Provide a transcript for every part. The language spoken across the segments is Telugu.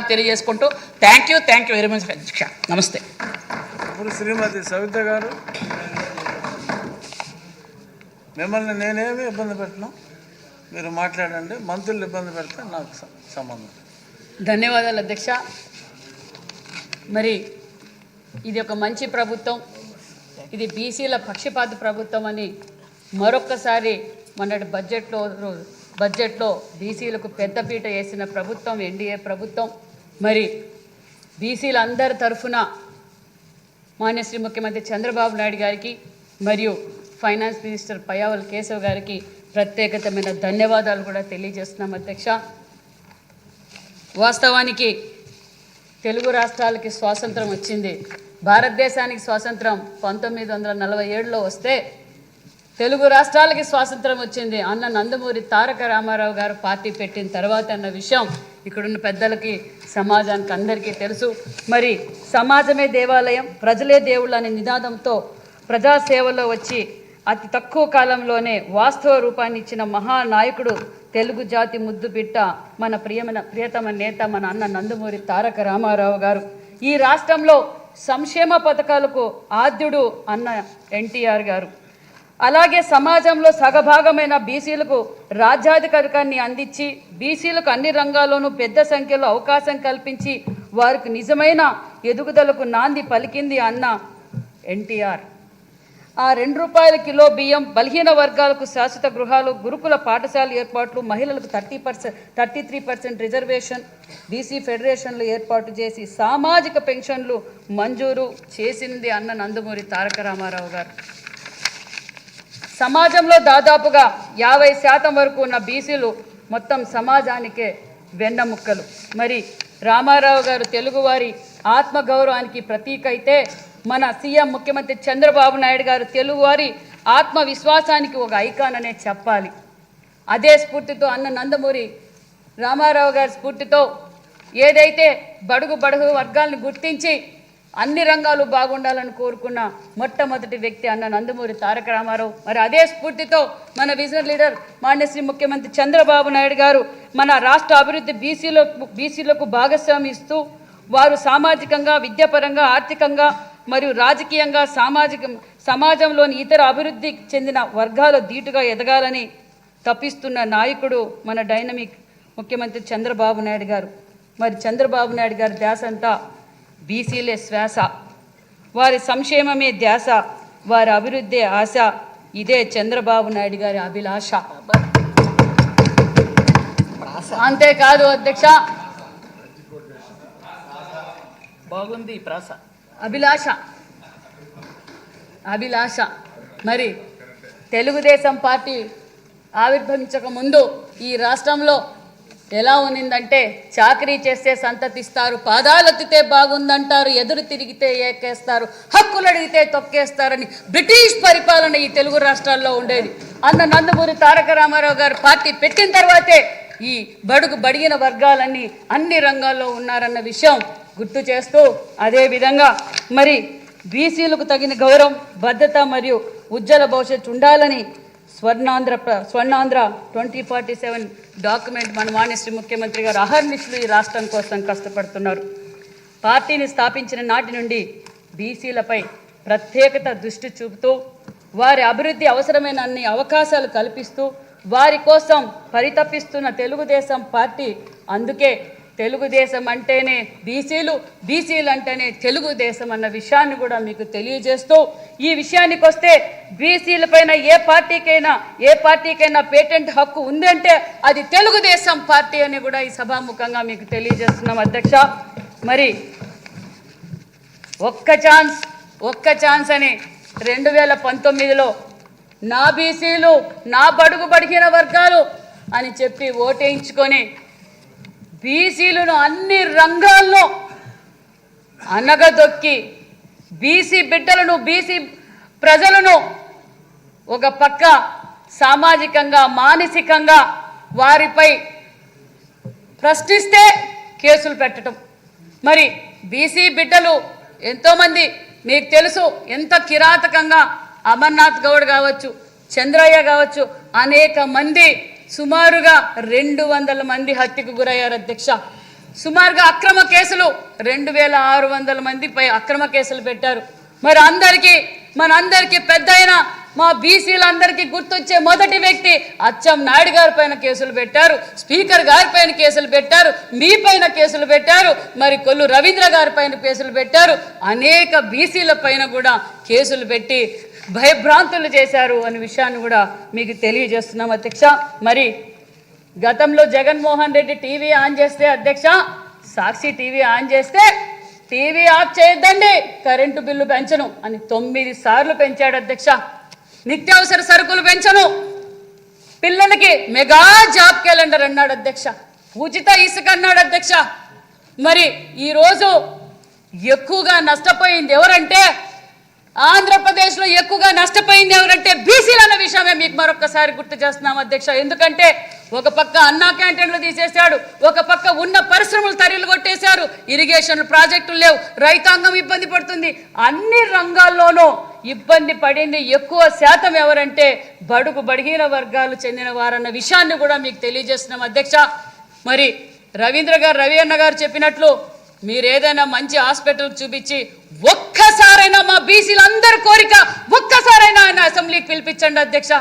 ధన్యవాదాలు తెలియజేసుకుంటూ థ్యాంక్ యూ వెరీ మచ్ అధ్యక్ష. నమస్తే. ఇప్పుడు శ్రీమతి సవిత గారు, మిమ్మల్ని నేనేమి ఇబ్బంది పెట్టను, మీరు మాట్లాడండి. మంత్రులు ఇబ్బంది పెడితే నాకు సంబంధం. ధన్యవాదాలు అధ్యక్ష. మరి ఇది ఒక మంచి ప్రభుత్వం, ఇది బీసీల పక్షపాత ప్రభుత్వం అని మరొక్కసారి మొన్నటి బడ్జెట్లో బీసీలకు పెద్దపీట వేసిన ప్రభుత్వం ఎన్డీఏ ప్రభుత్వం. మరి బీసీలందరి తరఫున మాన్యశ్రీ ముఖ్యమంత్రి చంద్రబాబు నాయుడు గారికి మరియు ఫైనాన్స్ మినిస్టర్ పయ్యావుల కేశవ్ గారికి ప్రత్యేకమైన ధన్యవాదాలు కూడా తెలియజేస్తున్నాం అధ్యక్ష. వాస్తవానికి తెలుగు రాష్ట్రాలకి స్వాతంత్రం వచ్చింది, భారతదేశానికి స్వాతంత్రం 1947లో వస్తే తెలుగు రాష్ట్రాలకి స్వాతంత్రం వచ్చింది అన్న నందమూరి తారక రామారావు గారు పార్టీ పెట్టిన తర్వాత అన్న విషయం ఇక్కడున్న పెద్దలకి, సమాజానికి అందరికీ తెలుసు. మరి సమాజమే దేవాలయం, ప్రజలే దేవుళ్ళు అనే నినాదంతో ప్రజాసేవలో వచ్చి అతి తక్కువ కాలంలోనే వాస్తవ రూపాన్ని ఇచ్చిన మహానాయకుడు, తెలుగు జాతి ముద్దు బిడ్డ, మన ప్రియతమ నేత మన అన్న నందమూరి తారక రామారావు గారు. ఈ రాష్ట్రంలో సంక్షేమ పథకాలకు ఆద్యుడు అన్న ఎన్టీఆర్ గారు. అలాగే సమాజంలో సగభాగమైన బీసీలకు రాజ్యాధికారికాన్ని అందించి బీసీలకు అన్ని రంగాల్లోనూ పెద్ద సంఖ్యలో అవకాశం కల్పించి వారికి నిజమైన ఎదుగుదలకు నాంది పలికింది అన్న ఎన్టీఆర్. ఆ ₹2 కిలో బియ్యం, బలహీన వర్గాలకు శాశ్వత గృహాలు, గురుకుల పాఠశాల ఏర్పాట్లు, మహిళలకు 33% రిజర్వేషన్, బీసీ ఫెడరేషన్లు ఏర్పాటు చేసి సామాజిక పెన్షన్లు మంజూరు చేసింది అన్న నందమూరి తారక రామారావు గారు. సమాజంలో దాదాపుగా 50% వరకు ఉన్న బీసీలు మొత్తం సమాజానికే వెన్నముక్కలు. మరి రామారావు గారు తెలుగువారి ఆత్మగౌరవానికి ప్రతీక అయితే, మన సీఎం ముఖ్యమంత్రి చంద్రబాబు నాయుడు గారు తెలుగువారి ఆత్మవిశ్వాసానికి ఒక ఐకాన్ అనే చెప్పాలి. అదే స్ఫూర్తితో అన్న నందమూరి రామారావు గారి స్ఫూర్తితో ఏదైతే బడుగు వర్గాలను గుర్తించి అన్ని రంగాలు బాగుండాలని కోరుకున్న మొట్టమొదటి వ్యక్తి అన్న నందమూరి తారక రామారావు. మరి అదే స్ఫూర్తితో మన విజనరీ లీడర్ మాన్యశ్రీ ముఖ్యమంత్రి చంద్రబాబు నాయుడు గారు మన రాష్ట్ర అభివృద్ధి బీసీలకు భాగస్వామ్యం ఇస్తూ వారు సామాజికంగా, విద్యాపరంగా, ఆర్థికంగా మరియు రాజకీయంగా సమాజంలోని ఇతర అభివృద్ధికి చెందిన వర్గాలు ధీటుగా ఎదగాలని తప్పిస్తున్న నాయకుడు మన డైనమిక్ ముఖ్యమంత్రి చంద్రబాబు నాయుడు గారు. మరి చంద్రబాబు నాయుడు గారి ధ్యాస అంతా బీసీలే శ్వాస, వారి సంక్షేమమే ధ్యాస, వారి అభివృద్ధి ఆశ. ఇదే చంద్రబాబు నాయుడు గారి అభిలాష. అంతేకాదు అధ్యక్ష, బాగుంది ప్రాస, అభిలాష. మరి తెలుగుదేశం పార్టీ ఆవిర్భవించక ముందు ఈ రాష్ట్రంలో ఎలా ఉన్నిందంటే, చాకరీ చేస్తే సంతతిస్తారు, పాదాలెత్తితే బాగుందంటారు, ఎదురు తిరిగితే ఏకేస్తారు, హక్కులు అడిగితే తొక్కేస్తారని బ్రిటిష్ పరిపాలన ఈ తెలుగు రాష్ట్రాల్లో ఉండేది. అన్న నందమూరి తారక రామారావు గారు పార్టీ పెట్టిన తర్వాతే ఈ బడిగిన వర్గాలన్నీ అన్ని రంగాల్లో ఉన్నారన్న విషయం గుర్తు చేస్తూ, అదేవిధంగా మరి బీసీలకు తగిన గౌరవం, భద్రత మరియు ఉజ్వల భవిష్యత్తు ఉండాలని స్వర్ణాంధ్ర 2047 డాక్యుమెంట్ మన మాన్యశ్రీ ముఖ్యమంత్రి గారు అహర్నిశలు ఈ రాష్ట్రం కోసం కష్టపడుతున్నారు. పార్టీని స్థాపించిన నాటి నుండి బీసీలపై ప్రత్యేకత దృష్టి చూపుతూ వారి అభివృద్ధి అవసరమైన అన్ని అవకాశాలు కల్పిస్తూ వారి కోసం పరితపిస్తున్న తెలుగుదేశం పార్టీ. అందుకే తెలుగుదేశం అంటేనే బీసీలు అంటేనే తెలుగుదేశం అన్న విషయాన్ని కూడా మీకు తెలియజేస్తూ, ఈ విషయానికి వస్తే బీసీలపైన ఏ పార్టీకైనా పేటెంట్ హక్కు ఉందంటే అది తెలుగుదేశం పార్టీ అని కూడా ఈ సభాముఖంగా మీకు తెలియజేస్తున్నాం అధ్యక్ష. మరి ఒక్క ఛాన్స్ అని 2019లో నా బీసీలు, నా బడిగిన వర్గాలు అని చెప్పి ఓటేయించుకొని బీసీలను అన్ని రంగాల్లో అనగదొక్కి బీసీ బిడ్డలను, బీసీ ప్రజలను ఒక పక్క సామాజికంగా, మానసికంగా వారిపై ప్రశ్నిస్తే కేసులు పెట్టడం. మరి బీసీ బిడ్డలు ఎంతోమంది మీకు తెలుసు ఎంత కిరాతకంగా అమర్నాథ్ గౌడ్ కావచ్చు, చంద్రయ్య కావచ్చు, అనేక మంది సుమారుగా 200 మంది హత్యకు గురయ్యారు అధ్యక్ష. సుమారుగా అక్రమ కేసులు 2600 మందిపై అక్రమ కేసులు పెట్టారు. మరి మనందరికీ పెద్దయిన మా బీసీలందరికీ గుర్తొచ్చే మొదటి వ్యక్తి అచ్చం నాయుడు గారి పైన కేసులు పెట్టారు, స్పీకర్ గారి పైన కేసులు పెట్టారు, మీ పైన కేసులు పెట్టారు, మరి కొల్లు రవీంద్ర గారి పైన కేసులు పెట్టారు, అనేక బీసీల పైన కూడా కేసులు పెట్టి భయభ్రాంతులు చేశారు అనే విషయాన్ని కూడా మీకు తెలియజేస్తున్నాం అధ్యక్ష. మరి గతంలో జగన్మోహన్ రెడ్డి టీవీ ఆన్ చేస్తే అధ్యక్ష, సాక్షి టీవీ ఆన్ చేస్తే టీవీ ఆఫ్ చేయొద్దండి, కరెంటు బిల్లు పెంచను అని 9 సార్లు పెంచాడు అధ్యక్ష. నిత్యావసర సరుకులు పెంచను, పిల్లలకి మెగా జాబ్ క్యాలెండర్ అన్నాడు అధ్యక్ష, ఉచిత ఇసుక అన్నాడు అధ్యక్ష. మరి ఈరోజు ఎక్కువగా నష్టపోయింది ఎవరంటే, ఆంధ్రప్రదేశ్లో ఎక్కువగా నష్టపోయింది ఎవరంటే బీసీలు అన్న విషయమే మీకు మరొకసారి గుర్తు చేస్తున్నాం అధ్యక్ష. ఎందుకంటే ఒక పక్క అన్నా క్యాంటీన్లు తీసేశాడు, ఒక పక్క ఉన్న పరిశ్రమలు తరిలు కొట్టేశారు, ఇరిగేషన్ ప్రాజెక్టులు లేవు, రైతాంగం ఇబ్బంది పడుతుంది. అన్ని రంగాల్లోనూ ఇబ్బంది పడింది ఎక్కువ శాతం ఎవరంటే బడుగిన వర్గాలు చెందిన వారన్న విషయాన్ని కూడా మీకు తెలియజేస్తున్నాం అధ్యక్ష. మరి రవి అన్న గారు చెప్పినట్లు మీరు ఏదైనా మంచి హాస్పిటల్ చూపించి ఒక్కసారైనా మా బీసీలందరి కోరిక ఒక్కసారైనా ఆయన అసెంబ్లీకి పిలిపించండి అధ్యక్ష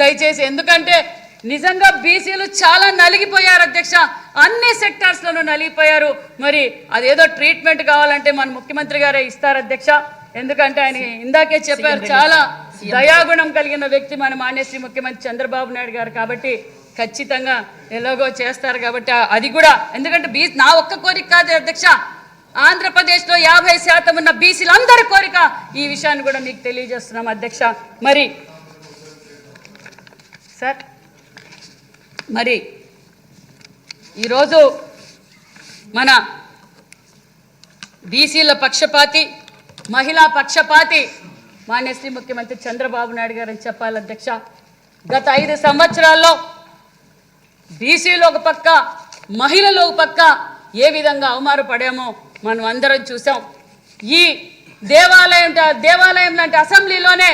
దయచేసి. ఎందుకంటే నిజంగా బీసీలు చాలా నలిగిపోయారు అధ్యక్ష, అన్ని సెక్టార్స్లోనూ నలిగిపోయారు. మరి అదేదో ట్రీట్మెంట్ కావాలంటే మన ముఖ్యమంత్రి గారే ఇస్తారు అధ్యక్ష. ఎందుకంటే ఆయన ఇందాకే చెప్పారు, చాలా దయాగుణం కలిగిన వ్యక్తి మన మాన్యశ్రీ ముఖ్యమంత్రి చంద్రబాబు నాయుడు గారు. కాబట్టి ఖచ్చితంగా ఎలాగో చేస్తారు. కాబట్టి అది కూడా ఎందుకంటే నా ఒక్క కోరిక కాదు అధ్యక్ష, ఆంధ్రప్రదేశ్లో 50% ఉన్న బీసీలందరి కోరిక. ఈ విషయాన్ని కూడా మీకు తెలియజేస్తున్నాం అధ్యక్ష. మరి ఈరోజు మన బీసీల పక్షపాతి, మహిళా పక్షపాతి మాన్యశ్రీ ముఖ్యమంత్రి చంద్రబాబు నాయుడు గారు అని చెప్పాలి అధ్యక్ష. గత 5 సంవత్సరాల్లో బీసీలు ఒక పక్క, మహిళలు ఒక పక్క ఏ విధంగా అవమానపడామో మనం అందరం చూసాం. ఈ దేవాలయం లాంటి అసెంబ్లీలోనే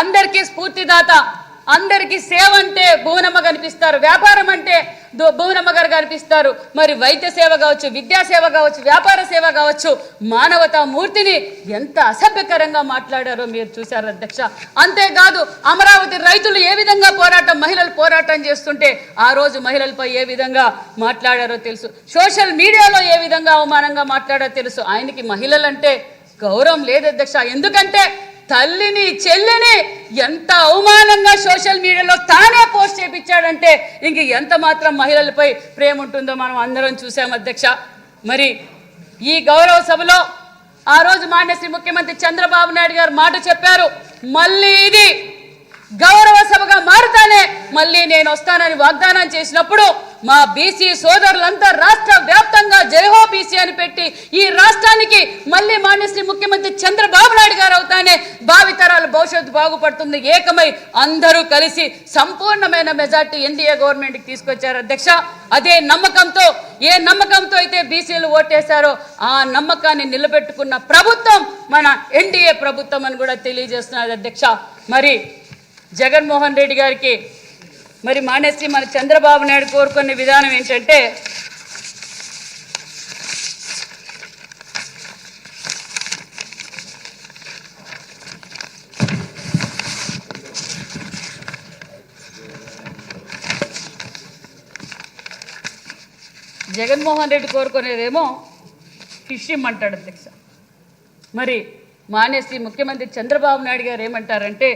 అందరికీ స్ఫూర్తిదాత, అందరికీ సేవ అంటే భువనమ్మ కనిపిస్తారు, వ్యాపారం అంటే భువనమ్మ గారు కనిపిస్తారు. మరి వైద్య సేవ కావచ్చు, విద్యా సేవ కావచ్చు, వ్యాపార సేవ కావచ్చు, మానవతా మూర్తిని ఎంత అసభ్యకరంగా మాట్లాడారో మీరు చూశారు అధ్యక్ష. అంతేకాదు అమరావతి రైతులు ఏ విధంగా మహిళలు పోరాటం చేస్తుంటే ఆ రోజు మహిళలపై ఏ విధంగా మాట్లాడారో తెలుసు, సోషల్ మీడియాలో ఏ విధంగా అవమానంగా మాట్లాడారో తెలుసు. ఆయనకి మహిళలంటే గౌరవం లేదు అధ్యక్ష. ఎందుకంటే తల్లిని చెల్లిని ఎంత అవమానంగా సోషల్ మీడియాలో తానే పోస్ట్ చేపించాడంటే ఇంక ఎంత మాత్రం మహిళలపై ప్రేమ ఉంటుందో మనం అందరం చూసాం అధ్యక్ష. మరి ఈ గౌరవ సభలో ఆ రోజు మాన్యశ్రీ ముఖ్యమంత్రి చంద్రబాబు నాయుడు గారు మాట చెప్పారు, మళ్ళీ ఇది గౌరవ సభగా మారుతానే మళ్ళీ నేను వస్తానని వాగ్దానం చేసినప్పుడు మా బీసీ సోదరులంతా రాష్ట్ర వ్యాప్తంగా జయహో బీసీ అని పెట్టి ఈ రాష్ట్రానికి మళ్ళీ మాన్యశ్రీ ముఖ్యమంత్రి చంద్రబాబు నాయుడు గారు అవుతానే భావితరాల భవిష్యత్తు బాగుపడుతుంది ఏకమై అందరూ కలిసి సంపూర్ణమైన మెజార్టీ ఎన్డీఏ గవర్నమెంట్కి తీసుకొచ్చారు అధ్యక్ష. అదే నమ్మకంతో, ఏ నమ్మకంతో అయితే బీసీలు ఓటేశారో ఆ నమ్మకాన్ని నిలబెట్టుకున్న ప్రభుత్వం మన ఎన్డీఏ ప్రభుత్వం అని కూడా తెలియజేస్తున్నారు అధ్యక్ష. మరి జగన్మోహన్ రెడ్డి గారికి మరి మానేసి మన చంద్రబాబు నాయుడు కోరుకునే విధానం ఏంటంటే, జగన్మోహన్ రెడ్డి కోరుకునేదేమో ఫిష్ ఇమ్మంటాడు అధ్యక్ష. మరి మానేసి ముఖ్యమంత్రి చంద్రబాబు నాయుడు గారు ఏమంటారంటే,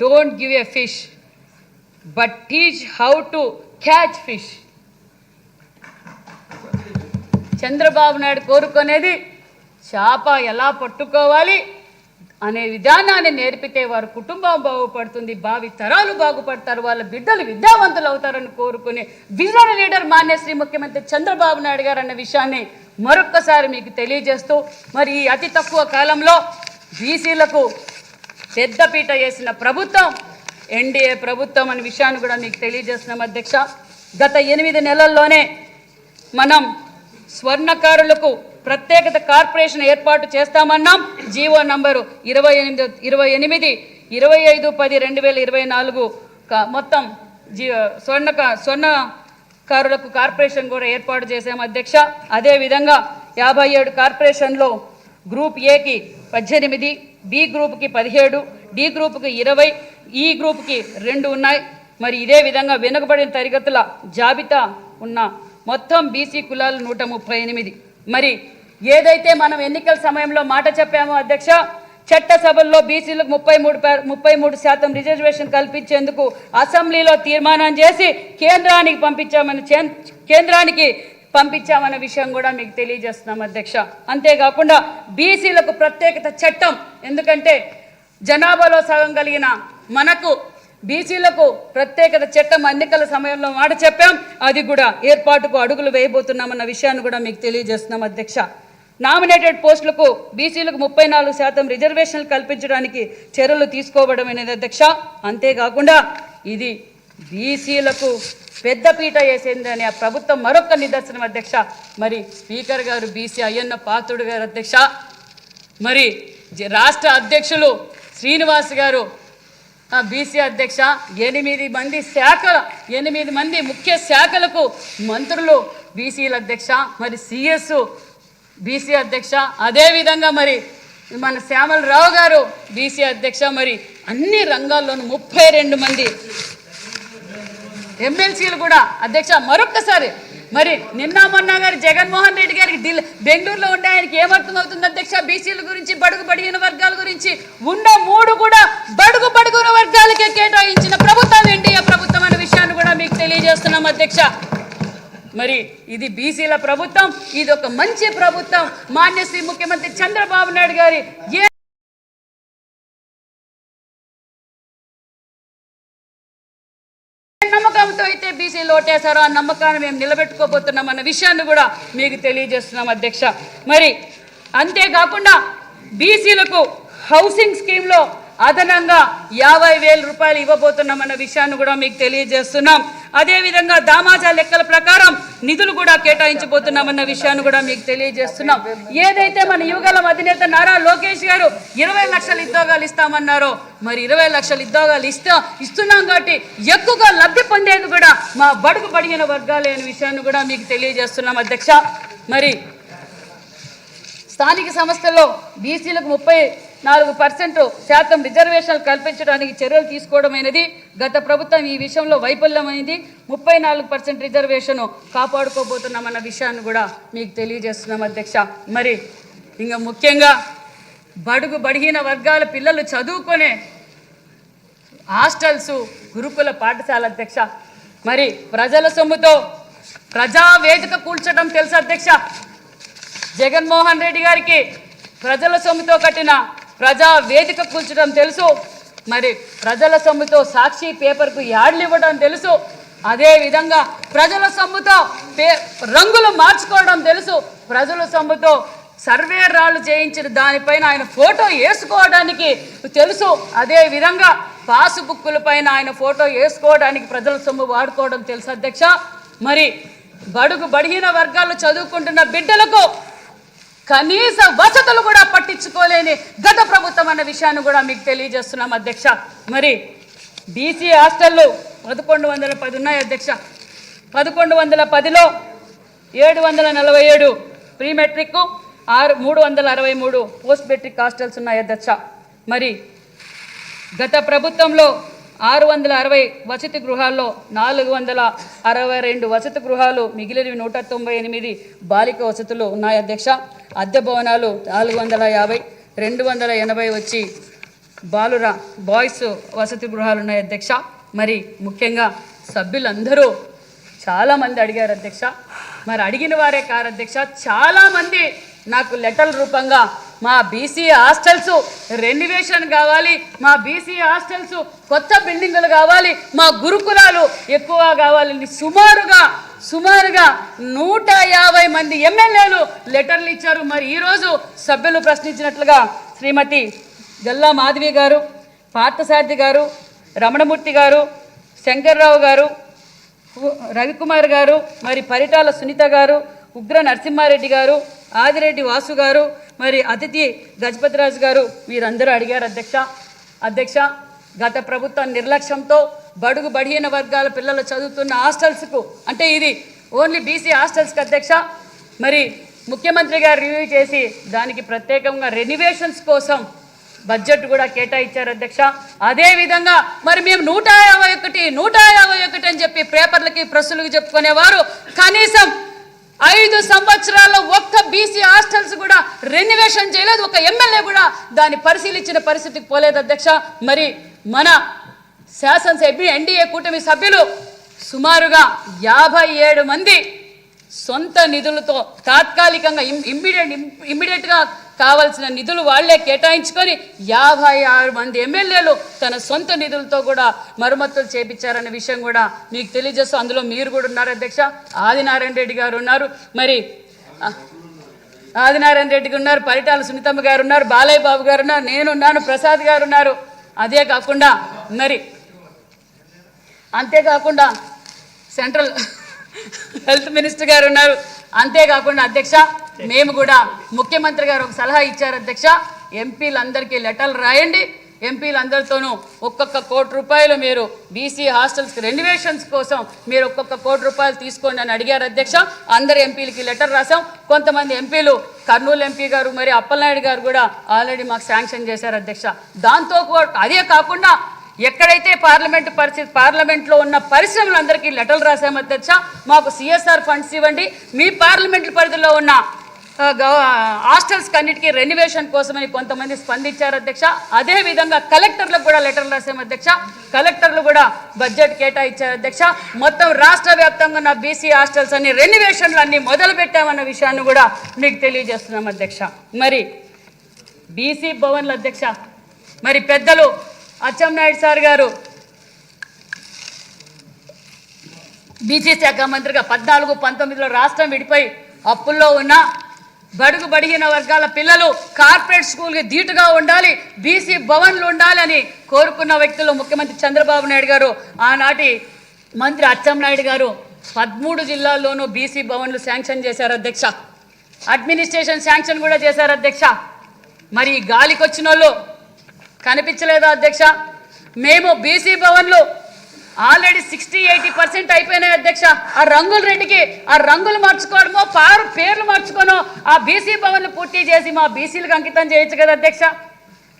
don't give a fish but teach how to catch fish. Chandrababu Naidu కోరుకునేది చేప ఎలా పట్టుకోవాలి అనే విధానాన్ని నేర్పితే వారి కుటుంబం బాగుపడుతుంది, భావి తరాలు బాగుపడతారు, వాళ్ళ బిడ్డలు విద్యావంతులు అవుతారని కోరుకునే విజన్ లీడర్ మాన్యశ్రీ ముఖ్యమంత్రి చంద్రబాబు నాయుడు గారు అన్న విషయాన్ని మరొక్కసారి మీకు తెలియజేస్తూ, మరి ఈ అతి తక్కువ కాలంలో బీసీలకు పెద్దపీట వేసిన ప్రభుత్వం ఎన్డీఏ ప్రభుత్వం అనే విషయాన్ని కూడా మీకు తెలియజేస్తున్నాం అధ్యక్ష. గత 8 నెలల్లోనే మనం స్వర్ణకారులకు ప్రత్యేకత కార్పొరేషన్ ఏర్పాటు చేస్తామన్నాం. జీవో నంబరు 28/25/2024 మొత్తం స్వర్ణ కారులకు కార్పొరేషన్ కూడా ఏర్పాటు చేశాం అధ్యక్ష. అదేవిధంగా 57 కార్పొరేషన్లో గ్రూప్ ఏకి 18, బి గ్రూప్కి 17, డి గ్రూప్కి 20, ఈ గ్రూప్కి 2 ఉన్నాయి. మరి ఇదే విధంగా వెనుకబడిన తరగతుల జాబితా ఉన్న మొత్తం బీసీ కులాలు 138. మరి ఏదైతే మనం ఎన్నికల సమయంలో మాట చెప్పామో అధ్యక్ష, చట్టసభల్లో బీసీలకు 33% రిజర్వేషన్ కల్పించేందుకు అసెంబ్లీలో తీర్మానం చేసి కేంద్రానికి పంపించామన్న విషయం కూడా మీకు తెలియజేస్తున్నాం అధ్యక్ష. అంతేకాకుండా బీసీలకు ప్రత్యేకత చట్టం, ఎందుకంటే జనాభాలో సగం కలిగిన మనకు బీసీలకు ప్రత్యేకత చట్టం ఎన్నికల సమయంలో మాట చెప్పాం, అది కూడా ఏర్పాటుకు అడుగులు వేయబోతున్నామన్న విషయాన్ని కూడా మీకు తెలియజేస్తున్నాం అధ్యక్ష. నామినేటెడ్ పోస్టులకు బీసీలకు 34% రిజర్వేషన్లు కల్పించడానికి చర్యలు తీసుకోవడమైనది అధ్యక్ష. అంతేకాకుండా ఇది బీసీలకు పెద్దపీట వేసేందని ఆ ప్రభుత్వం మరొక నిదర్శనం అధ్యక్ష. మరి స్పీకర్ గారు బీసీ అయ్యన్న పాత్రుడు గారు అధ్యక్ష, మరి రాష్ట్ర అధ్యక్షులు శ్రీనివాస్ గారు బీసీ అధ్యక్ష, 8 మంది ముఖ్య శాఖలకు మంత్రులు బీసీల అధ్యక్ష, మరి సిఎస్ బీసీ అధ్యక్ష, అదేవిధంగా మరి మన శ్యామలరావు గారు బీసీ అధ్యక్ష, మరి అన్ని రంగాల్లోనూ 32 మంది ఎమ్మెల్సీలు కూడా అధ్యక్ష. మరొక్కసారి మరి నిన్న మొన్న గారు జగన్మోహన్ రెడ్డి గారికి బెంగళూరులో ఉండే ఆయనకి ఏమర్థమవుతుంది అధ్యక్ష బీసీల గురించి, బడుగు బడిగిన వర్గాల గురించి? ఉన్న 3 కూడా బడుగు బడుగున వర్గాలకే కేటాయించిన ప్రభుత్వం ఎన్డీఏ ప్రభుత్వం అనే విషయాన్ని కూడా మీకు తెలియజేస్తున్నాం అధ్యక్ష. మరి ఇది బీసీల ప్రభుత్వం, ఇది ఒక మంచి ప్రభుత్వం. మాన్యశ్రీ ముఖ్యమంత్రి చంద్రబాబు నాయుడు గారి నమ్మకంతో అయితే బీసీలు ఓటేశారో ఆ నమ్మకాన్ని మేము నిలబెట్టుకోబోతున్నాం అన్న విషయాన్ని కూడా మీకు తెలియజేస్తున్నాం అధ్యక్ష. మరి అంతేకాకుండా బీసీలకు హౌసింగ్ స్కీమ్లో అదనంగా 50,000 రూపాయలు ఇవ్వబోతున్నామన్న విషయాన్ని కూడా మీకు తెలియజేస్తున్నాం. అదేవిధంగా దామాజా లెక్కల ప్రకారం నిధులు కూడా కేటాయించబోతున్నామన్న విషయాన్ని కూడా మీకు తెలియజేస్తున్నాం. ఏదైతే మన యువగలం అధినేత నారా లోకేష్ గారు 20 లక్షల ఉద్యోగాలు ఇస్తామన్నారో, మరి 20 లక్షల ఉద్యోగాలు ఇస్తున్నాం కాబట్టి ఎక్కువగా లబ్ధి పొందేది కూడా మా బడుగు బడిగిన వర్గాలే అనే విషయాన్ని కూడా మీకు తెలియజేస్తున్నాం అధ్యక్ష. మరి స్థానిక సంస్థల్లో బీసీలకు 34% రిజర్వేషన్లు కల్పించడానికి చర్యలు తీసుకోవడమైనది. గత ప్రభుత్వం ఈ విషయంలో వైఫల్యమైంది. 34% రిజర్వేషన్ కాపాడుకోబోతున్నామన్న విషయాన్ని కూడా మీకు తెలియజేస్తున్నాం అధ్యక్ష. మరి ఇంకా ముఖ్యంగా బడుగు బడిగిన వర్గాల పిల్లలు చదువుకునే హాస్టల్స్, గురుకుల పాఠశాల అధ్యక్ష. మరి ప్రజల సొమ్ముతో ప్రజావేదిక కూల్చడం తెలుసు అధ్యక్ష. జగన్మోహన్ రెడ్డి గారికి ప్రజల సొమ్ముతో కట్టిన ప్రజా వేదిక కూల్చడం తెలుసు. మరి ప్రజల సొమ్ముతో సాక్షి పేపర్కు యాడ్లు ఇవ్వడం తెలుసు. అదేవిధంగా ప్రజల సొమ్ముతో రంగులు మార్చుకోవడం తెలుసు. ప్రజల సొమ్ముతో సర్వే రాళ్ళు చేయించిన దానిపైన ఆయన ఫోటో వేసుకోవడానికి తెలుసు. అదేవిధంగా పాస్బుక్కుల పైన ఆయన ఫోటో వేసుకోవడానికి ప్రజల సొమ్ము వాడుకోవడం తెలుసు అధ్యక్ష. మరి బడుగు బడిగిన వర్గాలు చదువుకుంటున్న బిడ్డలకు కనీస వసతులు కూడా పట్టించుకోలేని గత ప్రభుత్వం అన్న విషయాన్ని కూడా మీకు తెలియజేస్తున్నాం అధ్యక్ష. మరి బీసీ హాస్టళ్ళు 1110 ఉన్నాయి అధ్యక్ష. 1110లో 747 pre matric, 363 post matric hostels ఉన్నాయి అధ్యక్ష. మరి గత ప్రభుత్వంలో 660 వసతి గృహాల్లో 462 వసతి గృహాలు, మిగిలినవి 198 బాలిక వసతులు ఉన్నాయి అధ్యక్ష. అద్దె భవనాలు 450, 280 వచ్చి బాయ్స్ వసతి గృహాలు ఉన్నాయి అధ్యక్ష. మరి ముఖ్యంగా సభ్యులందరూ చాలామంది అడిగారు అధ్యక్ష. మరి అడిగిన వారే కారు అధ్యక్ష, చాలామంది నాకు లెటర్ల రూపంగా మా బీసీ హాస్టల్స్ రెన్యువేషన్ కావాలి, మా బీసీ హాస్టల్స్ కొత్త బిల్డింగులు కావాలి, మా గురుకులాలు ఎక్కువ కావాలని సుమారుగా 150 మంది ఎమ్మెల్యేలు లెటర్లు ఇచ్చారు. మరి ఈరోజు సభ్యులు ప్రశ్నించినట్లుగా శ్రీమతి గల్లా మాధవి గారు, పార్థసారథి గారు, రమణమూర్తి గారు, శంకర్రావు గారు, రవికుమార్ గారు, మరి పరిటాల సునీత గారు, ఉగ్ర నరసింహారెడ్డి గారు, ఆదిరెడ్డి వాసు గారు, మరి అతిథి గజపతిరాజు గారు, వీరందరూ అడిగారు అధ్యక్ష. గత ప్రభుత్వం నిర్లక్ష్యంతో బడుగు బడిహీన వర్గాల పిల్లలు చదువుతున్న హాస్టల్స్కు, అంటే ఇది ఓన్లీ బీసీ హాస్టల్స్కి అధ్యక్ష, మరి ముఖ్యమంత్రి గారు రివ్యూ చేసి దానికి ప్రత్యేకంగా రెనోవేషన్స్ కోసం బడ్జెట్ కూడా కేటాయించారు అధ్యక్ష. అదేవిధంగా మరి మేము 151 అని చెప్పి పేపర్లకి ప్రెస్సులకి చెప్పుకునేవారు, కనీసం 5 సంవత్సరాల్లో ఒక్క బీసీ హాస్టల్స్ కూడా రెనోవేషన్ చేయలేదు, ఒక ఎమ్మెల్యే కూడా దాన్ని పరిశీలించిన పరిస్థితికి పోలేదు అధ్యక్ష. మరి మన శాసనసభ్యులు ఎన్డీఏ కూటమి సభ్యులు సుమారుగా 57 మంది సొంత నిధులతో తాత్కాలికంగా ఇమ్మీడియట్గా కావాల్సిన నిధులు వాళ్లే కేటాయించుకొని 56 మంది ఎమ్మెల్యేలు తన సొంత నిధులతో కూడా మరమ్మతులు చేపించారనే విషయం కూడా మీకు తెలియజేస్తూ, అందులో మీరు కూడా ఉన్నారు అధ్యక్ష. ఆదినారాయణ రెడ్డి గారు ఉన్నారు, మరి ఆదినారాయణ రెడ్డి గారు ఉన్నారు, పరిటాల సునీతమ్మ గారు ఉన్నారు, బాలయ్య బాబు గారు ఉన్నారు, నేనున్నాను, ప్రసాద్ గారు ఉన్నారు. అదే కాకుండా మరి అంతేకాకుండా సెంట్రల్ హెల్త్ మినిస్టర్ గారు ఉన్నారు. అంతేకాకుండా అధ్యక్ష, మేము కూడా ముఖ్యమంత్రి గారు ఒక సలహా ఇచ్చారు అధ్యక్ష, ఎంపీలందరికీ లెటర్లు రాయండి, ఎంపీలందరితోనూ ఒక్కొక్క ₹1 కోటి మీరు బీసీ హాస్టల్స్ రెనోవేషన్స్ కోసం మీరు ఒక్కొక్క ₹1 కోటి తీసుకోండి అని అడిగారు అధ్యక్ష. అందరు ఎంపీలకి లెటర్ రాసాం. కొంతమంది ఎంపీలు, కర్నూలు ఎంపీ గారు, మరి అప్పలనాయుడు గారు కూడా ఆల్రెడీ మాకు శాంక్షన్ చేశారు అధ్యక్ష. దాంతో అదే కాకుండా ఎక్కడైతే పార్లమెంట్లో ఉన్న పరిశ్రమలందరికీ లెటర్లు రాసాము అధ్యక్ష, మాకు సిఎస్ఆర్ ఫండ్స్ ఇవ్వండి, మీ పార్లమెంట్ పరిధిలో ఉన్న హాస్టల్స్ అన్నిటికీ రెనోవేషన్ కోసమని కొంతమంది స్పందించారు అధ్యక్ష. అదేవిధంగా కలెక్టర్లకు కూడా లెటర్లు రాసాము అధ్యక్ష, కలెక్టర్లు కూడా బడ్జెట్ కేటాయించారు అధ్యక్ష. మొత్తం రాష్ట్ర వ్యాప్తంగా ఉన్న బీసీ హాస్టల్స్ అన్ని రెనోవేషన్లు అన్ని మొదలు పెట్టామన్న విషయాన్ని కూడా మీకు తెలియజేస్తున్నాం అధ్యక్ష. మరి బీసీ భవన్ల అధ్యక్ష, మరి పెద్దలు అచ్చెన్నాయుడు సార్ గారు బీసీ శాఖ మంత్రిగా 14-19లో రాష్ట్రం విడిపోయి అప్పుల్లో ఉన్న బడుగు బడిహీన వర్గాల పిల్లలు కార్పొరేట్ స్కూల్కి ధీటుగా ఉండాలి, బీసీ భవన్లు ఉండాలని కోరుకున్న వ్యక్తులు ముఖ్యమంత్రి చంద్రబాబు నాయుడు గారు, ఆనాటి మంత్రి అచ్చెన్నాయుడు గారు 13 జిల్లాల్లోనూ బీసీ భవన్లు శాంక్షన్ చేశారు అధ్యక్ష. అడ్మినిస్ట్రేషన్ శాంక్షన్ కూడా చేశారు అధ్యక్ష. మరి గాలికి వచ్చిన వాళ్ళు కనిపించలేదా అధ్యక్ష? మేము బీసీ భవన్లు ఆల్రెడీ 60-80% అయిపోయినాయి అధ్యక్ష. ఆ రంగుల రెడ్డికి ఆ రంగులు మార్చుకోవడమో పేర్లు మార్చుకోనో ఆ బీసీ భవన్లు పూర్తి చేసి మా బీసీలకు అంకితం చేయొచ్చు కదా అధ్యక్ష.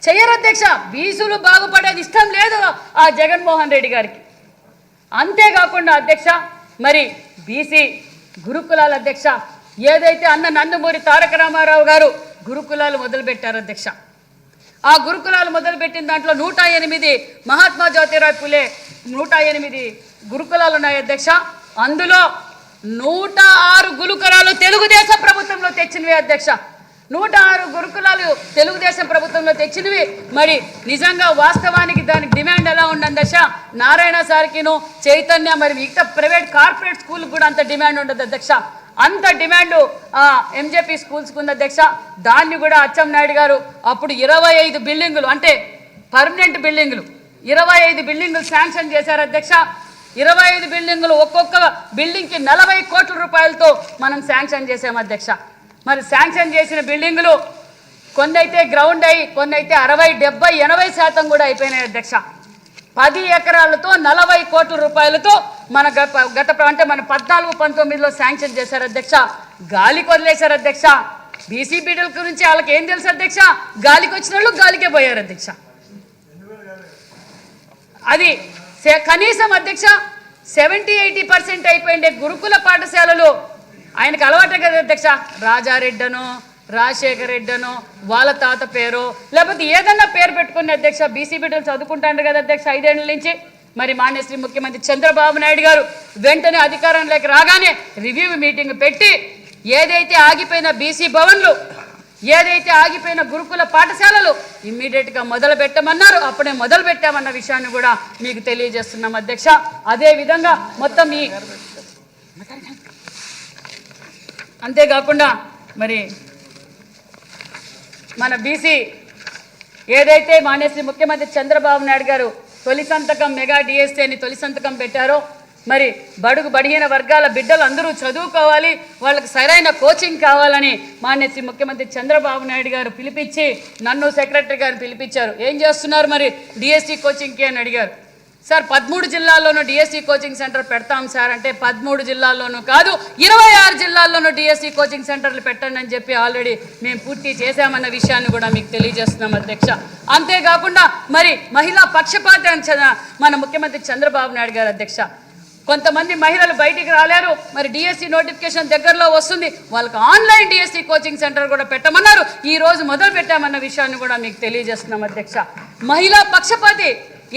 చెయ్యరు అధ్యక్ష. బీసీలు బాగుపడేది ఇష్టం లేదు ఆ జగన్మోహన్ రెడ్డి గారికి. అంతేకాకుండా అధ్యక్ష, మరి బీసీ గురుకులాల అధ్యక్ష, ఏదైతే అన్న నందమూరి తారక రామారావు గారు గురుకులాలు మొదలుపెట్టారు అధ్యక్ష, ఆ గురుకులాలు మొదలుపెట్టిన దాంట్లో 108 మహాత్మా జ్యోతిరావు పులే 108 గురుకులాలు ఉన్నాయి అధ్యక్ష. అందులో 106 గురుకులాలు తెలుగుదేశం ప్రభుత్వంలో తెచ్చినవి అధ్యక్ష. 106 గురుకులాలు తెలుగుదేశం ప్రభుత్వంలో తెచ్చినవి. మరి నిజంగా వాస్తవానికి దానికి డిమాండ్ ఎలా ఉండదు దశ, నారాయణ సార్కిను చైతన్య మరి మిగతా ప్రైవేట్ కార్పొరేట్ స్కూల్కి కూడా అంత డిమాండ్ ఉండదు అధ్యక్ష. అంత డిమాండు ఎంజేపీ స్కూల్స్కి ఉంది అధ్యక్ష. దాన్ని కూడా అచ్చెన్నాయుడు గారు అప్పుడు 25 బిల్డింగులు, అంటే పర్మనెంట్ బిల్డింగులు 25 బిల్డింగులు శాంక్షన్ చేశారు అధ్యక్ష. 25 బిల్డింగులు, ఒక్కొక్క బిల్డింగ్కి 40 కోట్ల రూపాయలతో మనం శాంక్షన్ చేసాం అధ్యక్ష. మరి శాంక్షన్ చేసిన బిల్డింగులు కొన్ని అయితే గ్రౌండ్ అయ్యి, కొన్ని అయితే 60, 70, 80% కూడా అయిపోయినాయి అధ్యక్ష. 10 ఎకరాలతో 40 కోట్ల రూపాయలతో మన అంటే మన 14-19లో శాంక్షన్ చేశారు అధ్యక్ష. గాలికి వదిలేశారు అధ్యక్ష. బీసీ బిడ్డల గురించి వాళ్ళకి ఏం తెలుసు అధ్యక్ష? గాలికి వచ్చిన వాళ్ళు గాలికే పోయారు అధ్యక్ష. అది కనీసం అధ్యక్ష 70-80% అయిపోయిండే గురుకుల పాఠశాలలు ఆయనకు అలవాటే కదా అధ్యక్ష. రాజారెడ్డనో రాజశేఖర రెడ్డనో వాళ్ళ తాత పేరు లేకపోతే ఏదన్నా పేరు పెట్టుకుని అధ్యక్ష బీసీ బిడ్డలు చదువుకుంటారు కదా అధ్యక్ష 5 ఏళ్ల నుంచి. మరి మాన్యశ్రీ ముఖ్యమంత్రి చంద్రబాబు నాయుడు గారు వెంటనే అధికారంలోకి రాగానే రివ్యూ మీటింగ్ పెట్టి ఏదైతే ఆగిపోయిన బీసీ భవన్లు, ఏదైతే ఆగిపోయిన గురుకుల పాఠశాలలు ఇమ్మీడియట్గా మొదలు పెట్టమన్నారు. అప్పుడే మొదలు పెట్టామన్న విషయాన్ని కూడా మీకు తెలియజేస్తున్నాం అధ్యక్ష. అదేవిధంగా మొత్తం ఈ అంతేకాకుండా మరి మన బీసీ ఏదైతే మాన్యశ్రీ ముఖ్యమంత్రి చంద్రబాబు నాయుడు గారు తొలి సంతకం మెగా డిఎస్సీ అని తొలి సంతకం పెట్టారో, మరి బడుగు బడిహీన వర్గాల బిడ్డలు అందరూ చదువుకోవాలి, వాళ్ళకి సరైన కోచింగ్ కావాలని మాన్యశ్రీ ముఖ్యమంత్రి చంద్రబాబు నాయుడు గారు పిలిపించి నన్ను సెక్రటరీ గారు పిలిపించారు. ఏం చేస్తున్నారు మరి డిఎస్సీ కోచింగ్కి అని అడిగారు. సార్ 13 జిల్లాల్లోనూ డిఎస్సి కోచింగ్ సెంటర్ పెడతాం సార్ అంటే 13 జిల్లాల్లోనూ కాదు 26 జిల్లాల్లోనూ డిఎస్సి కోచింగ్ సెంటర్లు పెట్టండి అని చెప్పి ఆల్రెడీ మేము పూర్తి చేశామన్న విషయాన్ని కూడా మీకు తెలియజేస్తున్నాం అధ్యక్ష. అంతేకాకుండా మరి మహిళా పక్షపాతి మన ముఖ్యమంత్రి చంద్రబాబు నాయుడు గారు అధ్యక్ష. కొంతమంది మహిళలు బయటికి రాలేరు, మరి డిఎస్సి నోటిఫికేషన్ దగ్గరలో వస్తుంది, వాళ్ళకి ఆన్లైన్ డిఎస్సి కోచింగ్ సెంటర్ కూడా పెట్టమన్నారు. ఈ రోజు మొదలు పెట్టామన్న విషయాన్ని కూడా మీకు తెలియజేస్తున్నాం అధ్యక్ష. మహిళా పక్షపాతి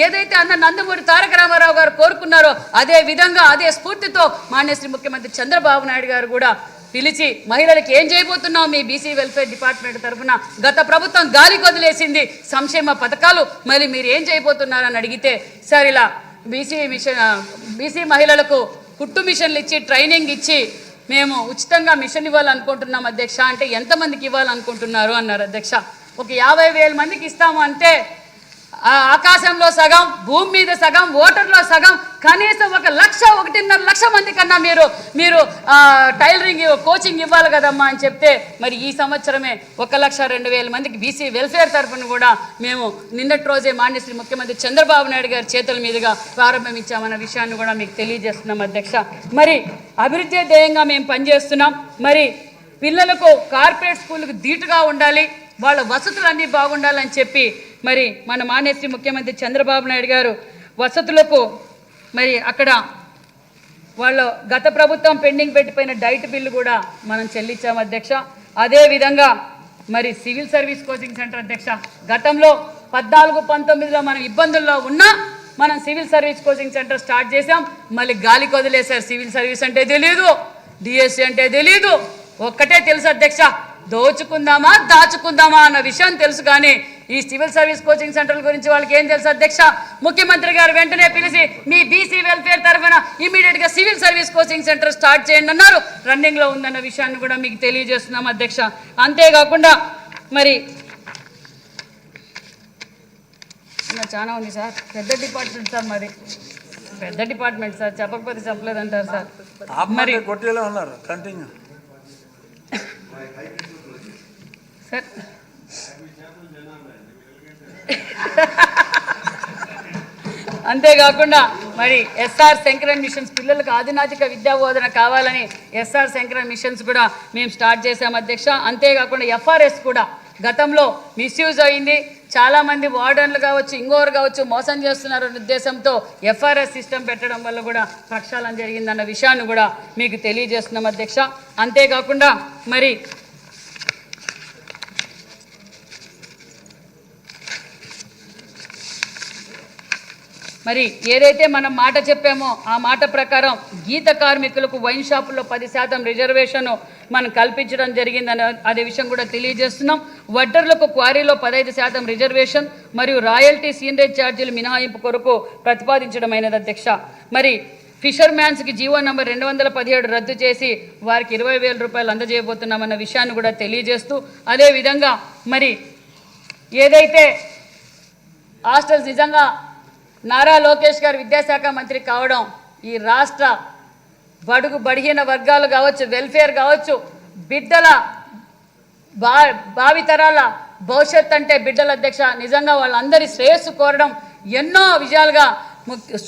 ఏదైతే అన్న నందమూరి తారక రామారావు గారు కోరుకున్నారో అదే విధంగా అదే స్ఫూర్తితో మాన్యశ్రీ ముఖ్యమంత్రి చంద్రబాబు నాయుడు గారు కూడా పిలిచి మహిళలకు ఏం చేయబోతున్నాం మీ బీసీ వెల్ఫేర్ డిపార్ట్మెంట్ తరఫున గత ప్రభుత్వం గాలికి వదిలేసింది సంక్షేమ పథకాలు, మరి మీరు ఏం చేయబోతున్నారని అడిగితే సార్ ఇలా బీసీ మహిళలకు కుట్టు మిషన్లు ఇచ్చి ట్రైనింగ్ ఇచ్చి మేము ఉచితంగా మిషన్ ఇవ్వాలనుకుంటున్నాం అధ్యక్ష. అంటే ఎంతమందికి ఇవ్వాలనుకుంటున్నారు అన్నారు అధ్యక్ష. ఒక 50,000 మందికి ఇస్తాము అంటే ఆకాశంలో సగం, భూమి మీద సగం, ఓటర్లో సగం, కనీసం 1,00,000-1,50,000 మంది కన్నా మీరు టైలరింగ్ కోచింగ్ ఇవ్వాలి కదమ్మా అని చెప్తే మరి ఈ సంవత్సరమే 1,02,000 మందికి బీసీ వెల్ఫేర్ తరఫున కూడా మేము నిన్నటి రోజే మాన్యశ్రీ ముఖ్యమంత్రి చంద్రబాబు నాయుడు గారి చేతుల మీదుగా ప్రారంభించామన్న విషయాన్ని కూడా మీకు తెలియజేస్తున్నాం అధ్యక్ష. మరి అభివృద్ధి ధ్యేయంగా మేము పనిచేస్తున్నాం. మరి పిల్లలకు కార్పొరేట్ స్కూళ్ళకు ధీటుగా ఉండాలి, వాళ్ళ వసతులన్నీ బాగుండాలని చెప్పి మరి మన మాన్యశ్రీ ముఖ్యమంత్రి చంద్రబాబు నాయుడు గారు వసతులకు మరి అక్కడ వాళ్ళు గత ప్రభుత్వం పెండింగ్ పెట్టిపోయిన డైట్ బిల్లు కూడా మనం చెల్లించాం అధ్యక్ష. అదేవిధంగా మరి సివిల్ సర్వీస్ కోచింగ్ సెంటర్ అధ్యక్ష, గతంలో 14-19లో మనం ఇబ్బందుల్లో ఉన్నా మనం civil service coaching centre start చేసాం. మళ్ళీ గాలికి వదిలేశారు. సివిల్ సర్వీస్ అంటే తెలియదు, డిఎస్సి అంటే తెలియదు, ఒక్కటే తెలుసు అధ్యక్ష, దోచుకుందామా దాచుకుందామా అన్న విషయం తెలుసు. కానీ ఈ సివిల్ సర్వీస్ కోచింగ్ సెంటర్ల గురించి వాళ్ళకి ఏం తెలుసు అధ్యక్ష? ముఖ్యమంత్రి గారు వెంటనే పిలిచి మీ బీసీ వెల్ఫేర్ తరఫున ఇమీడియట్గా civil service coaching centre start చేయండి అన్నారు. రన్నింగ్లో ఉందన్న విషయాన్ని కూడా మీకు తెలియజేస్తున్నాం అధ్యక్ష. అంతేకాకుండా మరి చాలా ఉంది సార్, పెద్ద డిపార్ట్మెంట్ సార్, మరి పెద్ద డిపార్ట్మెంట్ సార్, చెప్పకపోతే చెప్పలేదంటారు సార్. మరి కొట్టేలా ఉన్నారు కంటిన్యూ సార్. అంతేకాకుండా మరి ఎస్ఆర్ శంకరన్ మిషన్స్ పిల్లలకు ఆదినాతిక విద్యా బోధన కావాలని ఎస్ఆర్ శంకరన్ మిషన్స్ కూడా మేము స్టార్ట్ చేసాం అధ్యక్ష. అంతేకాకుండా ఎఫ్ఆర్ఎస్ కూడా గతంలో మిస్యూజ్ అయింది, చాలామంది వార్డన్లు కావచ్చు ఇంకోరు కావచ్చు మోసం చేస్తున్నారనే ఉద్దేశంతో ఎఫ్ఆర్ఎస్ సిస్టమ్ పెట్టడం వల్ల కూడా ప్రక్షాళన జరిగిందన్న విషయాన్ని కూడా మీకు తెలియజేస్తున్నాం అధ్యక్ష. అంతేకాకుండా మరి ఏదైతే మనం మాట చెప్పామో ఆ మాట ప్రకారం గీత కార్మికులకు వైన్ షాపుల్లో 10% రిజర్వేషన్ మనం కల్పించడం జరిగిందని అదే విషయం కూడా తెలియజేస్తున్నాం. వడ్డర్లకు క్వారీలో 15% రిజర్వేషన్ మరియు రాయల్టీ సీనరేజ్ ఛార్జీలు మినహాయింపు కొరకు ప్రతిపాదించడమైనది అధ్యక్ష. మరి ఫిషర్మ్యాన్స్కి జీవో నంబర్ 217 రద్దు చేసి వారికి 20,000 రూపాయలు అందజేయబోతున్నామన్న విషయాన్ని కూడా తెలియజేస్తూ అదేవిధంగా మరి ఏదైతే హాస్టల్స్ నిజంగా నారా లోకేష్ గారు విద్యాశాఖ మంత్రి కావడం ఈ రాష్ట్ర బడుగు బడిహీన వర్గాలు కావచ్చు, వెల్ఫేర్ కావచ్చు, బిడ్డల భావితరాల భవిష్యత్ అంటే బిడ్డల అధ్యక్ష నిజంగా వాళ్ళందరి శ్రేయస్సు కోరడం ఎన్నో విజయాలుగా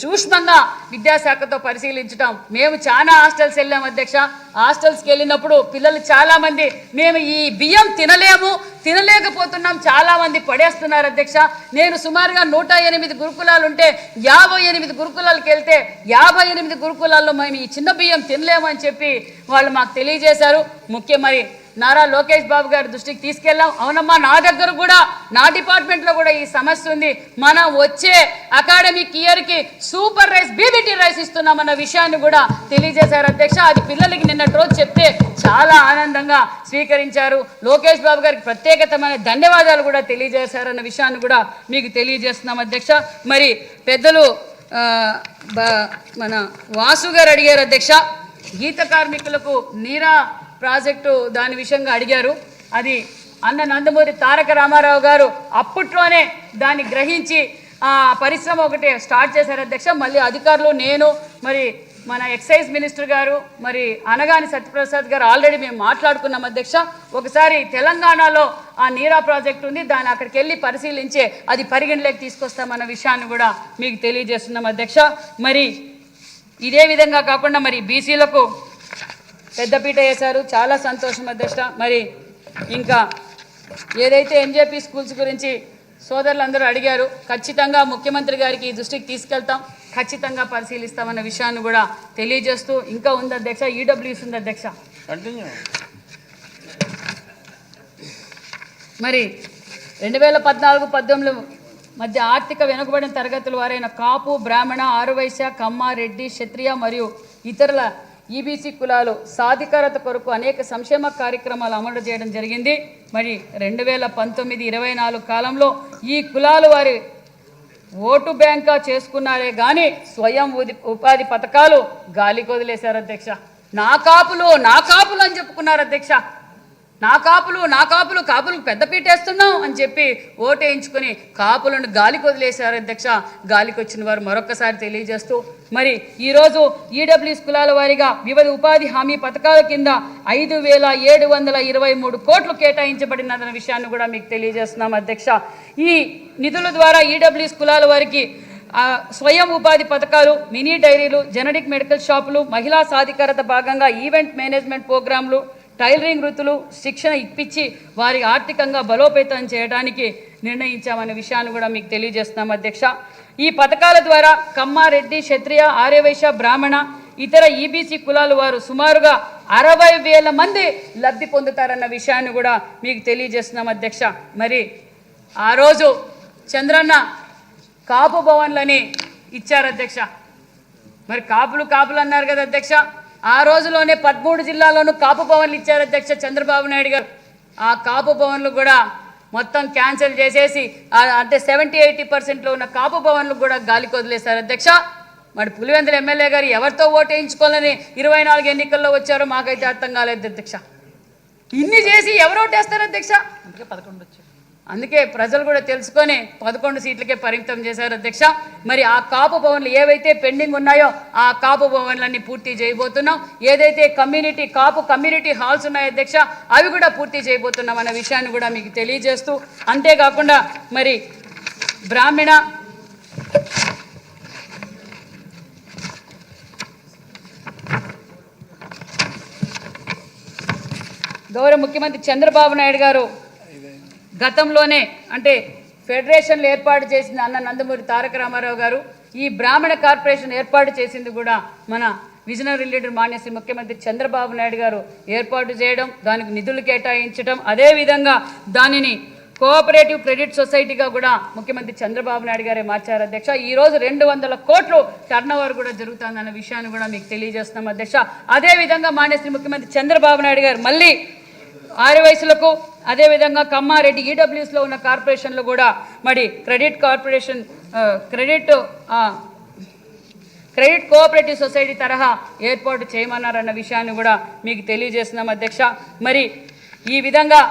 సూక్ష్మంగా విద్యాశాఖతో పరిశీలించడం. మేము చాలా హాస్టల్స్ వెళ్ళాం అధ్యక్ష. హాస్టల్స్కి వెళ్ళినప్పుడు పిల్లలు చాలామంది మేము ఈ బియ్యం తినలేకపోతున్నాం, చాలామంది పడేస్తున్నారు అధ్యక్ష. నేను సుమారుగా 108 గురుకులాలు ఉంటే 58 గురుకులాలకు వెళ్తే 58 గురుకులాల్లో మేము ఈ చిన్న బియ్యం తినలేమని చెప్పి వాళ్ళు మాకు తెలియజేశారు. మరి నారా లోకేష్ బాబు గారి దృష్టికి తీసుకెళ్ళాం. అవునమ్మా, నా దగ్గర కూడా నా డిపార్ట్మెంట్లో కూడా ఈ సమస్య ఉంది, మనం వచ్చే అకాడమిక్ ఇయర్కి సూపర్ రైస్ బీబీటీ రైస్ ఇస్తున్నామన్న విషయాన్ని కూడా తెలియజేశారు అధ్యక్ష. అది పిల్లలకి నిన్నటి రోజు చెప్తే చాలా ఆనందంగా స్వీకరించారు. లోకేష్ బాబు గారికి ప్రత్యేకమైన ధన్యవాదాలు కూడా తెలియజేశారన్న విషయాన్ని కూడా మీకు తెలియజేస్తున్నాం అధ్యక్ష. మరి పెద్దలు మన వాసు గారు అడిగారు అధ్యక్ష, గీత కార్మికులకు నీరా ప్రాజెక్టు దాని విషయంగా అడిగారు. అది అన్న నందమూరి తారక రామారావు గారు అప్పట్లోనే దాన్ని గ్రహించి పరిశ్రమ ఒకటి స్టార్ట్ చేశారు అధ్యక్ష. మళ్ళీ అధికారులు నేను మరి మన ఎక్సైజ్ మినిస్టర్ గారు మరి అనగాని సత్యప్రసాద్ గారు ఆల్రెడీ మేము మాట్లాడుకున్నాం అధ్యక్ష. ఒకసారి తెలంగాణలో ఆ నీరా ప్రాజెక్ట్ ఉంది, దాన్ని అక్కడికి వెళ్ళి పరిశీలించే అది పరిగణలోకి తీసుకొస్తామన్న విషయాన్ని కూడా మీకు తెలియజేస్తున్నాం అధ్యక్ష. మరి ఇదే విధంగా కాకుండా మరి బీసీలకు పెద్దపీట వేశారు, చాలా సంతోషం అధ్యక్ష. మరి ఇంకా ఏదైతే ఎంజేపీ స్కూల్స్ గురించి సోదరులందరూ అడిగారు, ఖచ్చితంగా ముఖ్యమంత్రి గారికి ఈ దృష్టికి తీసుకెళ్తాం, ఖచ్చితంగా పరిశీలిస్తామన్న విషయాన్ని కూడా తెలియజేస్తూ ఇంకా ఉంది అధ్యక్ష, ఈడబ్ల్యూఎస్ ఉంది అధ్యక్ష. మరి 2014-18 మధ్య ఆర్థిక వెనుకబడిన తరగతుల వారైన కాపు, బ్రాహ్మణ, ఆరువైశ్య, కమ్మ, రెడ్డి, క్షత్రియ మరియు ఇతరుల ఈబీసీ కులాలు సాధికారత కొరకు అనేక సంక్షేమ కార్యక్రమాలు అమలు చేయడం జరిగింది. మరి 2019-24 కాలంలో ఈ కులాలు వారి ఓటు బ్యాంక్గా చేసుకున్నారే కానీ స్వయం ఉపాధి పథకాలు గాలికి వదిలేశారు అధ్యక్ష. నా కాపులు అని చెప్పుకున్నారు అధ్యక్ష. నా కాపులు కాపులకు పెద్దపీట వేస్తున్నాం అని చెప్పి ఓటు వేయించుకొని కాపులను గాలికి వదిలేశారు అధ్యక్ష. గాలికి వచ్చిన వారు మరొకసారి తెలియజేస్తూ మరి ఈరోజు ఈడబ్ల్యూఎస్ కులాల వారీగా వివిధ ఉపాధి హామీ పథకాల కింద 5,723 కోట్లు కేటాయించబడినదన్న విషయాన్ని కూడా మీకు తెలియజేస్తున్నాం అధ్యక్ష. ఈ నిధుల ద్వారా ఈడబ్ల్యూఎస్ కులాల వారికి స్వయం ఉపాధి పథకాలు, మినీ డైరీలు, జెనరిక్ మెడికల్ షాపులు, మహిళా సాధికారత భాగంగా ఈవెంట్ మేనేజ్మెంట్ ప్రోగ్రాంలు, టైలరింగ్ వృత్తులు శిక్షణ ఇప్పించి వారి ఆర్థికంగా బలోపేతం చేయడానికి నిర్ణయించామనే విషయాన్ని కూడా మీకు తెలియజేస్తున్నాం అధ్యక్ష. ఈ పథకాల ద్వారా కమ్మ, రెడ్డి, క్షత్రియ, ఆర్యవైశ్య, బ్రాహ్మణ, ఇతర ఈబీసీ కులాల వారు సుమారుగా 60,000 మంది లబ్ధి పొందుతారన్న విషయాన్ని కూడా మీకు తెలియజేస్తున్నాం అధ్యక్ష. మరి ఆ రోజు చంద్రన్న కాపు భవన్లని ఇచ్చారు అధ్యక్ష. మరి కాపులు అన్నారు కదా అధ్యక్ష. ఆ రోజులోనే 13 జిల్లాల్లోనూ కాపు భవన్లు ఇచ్చారు అధ్యక్ష చంద్రబాబు నాయుడు గారు. ఆ కాపు భవన్లు కూడా మొత్తం క్యాన్సిల్ చేసేసి అంటే 70-80% ఉన్న కాపు భవన్లు కూడా గాలికి వదిలేశారు అధ్యక్ష. మరి పులివెందుల ఎమ్మెల్యే గారు ఎవరితో ఓటు వేయించుకోవాలని 24 ఎన్నికల్లో వచ్చారో మాకైతే అర్థం కాలేదు అధ్యక్ష. ఇన్ని చేసి ఎవరు ఓటేస్తారు అధ్యక్ష? అందుకే 11 వచ్చారు. అందుకే ప్రజలు కూడా తెలుసుకొని 11 సీట్లకే పరిమితం చేశారు అధ్యక్ష. మరి ఆ కాపు భవన్లు ఏవైతే పెండింగ్ ఉన్నాయో ఆ కాపు భవన్లన్నీ పూర్తి చేయబోతున్నాం. ఏదైతే కాపు కమ్యూనిటీ హాల్స్ ఉన్నాయో అధ్యక్ష అవి కూడా పూర్తి చేయబోతున్నాం అన్న విషయాన్ని కూడా మీకు తెలియజేస్తూ, అంతేకాకుండా మరి బ్రాహ్మణ, గౌరవ ముఖ్యమంత్రి చంద్రబాబు నాయుడు గారు గతంలోనే అంటే ఫెడరేషన్లు ఏర్పాటు చేసింది అన్న నందమూరి తారక రామారావు గారు. ఈ బ్రాహ్మణ కార్పొరేషన్ ఏర్పాటు చేసింది కూడా మన విజనరీ లీడర్ మాన్యశ్రీ ముఖ్యమంత్రి చంద్రబాబు నాయుడు గారు ఏర్పాటు చేయడం, దానికి నిధులు కేటాయించడం, అదేవిధంగా దానిని కోఆపరేటివ్ క్రెడిట్ సొసైటీగా కూడా ముఖ్యమంత్రి చంద్రబాబు నాయుడు గారే మార్చారు అధ్యక్ష. ఈరోజు 200 కోట్లు టర్నోవర్ కూడా జరుగుతుందన్న విషయాన్ని కూడా మీకు తెలియజేస్తున్నాం అధ్యక్ష. అదేవిధంగా మాన్యశ్రీ ముఖ్యమంత్రి చంద్రబాబు నాయుడు గారు మళ్ళీ ఆర్యవైశ్యులకు, అదేవిధంగా కమ్మారెడ్డి ఈడబ్ల్యూఎస్లో ఉన్న కార్పొరేషన్లు కూడా మరి క్రెడిట్ కోఆపరేటివ్ సొసైటీ తరహా ఏర్పాటు చేయమన్నారన్న విషయాన్ని కూడా మీకు తెలియజేస్తున్నాం అధ్యక్ష. మరి ఈ విధంగా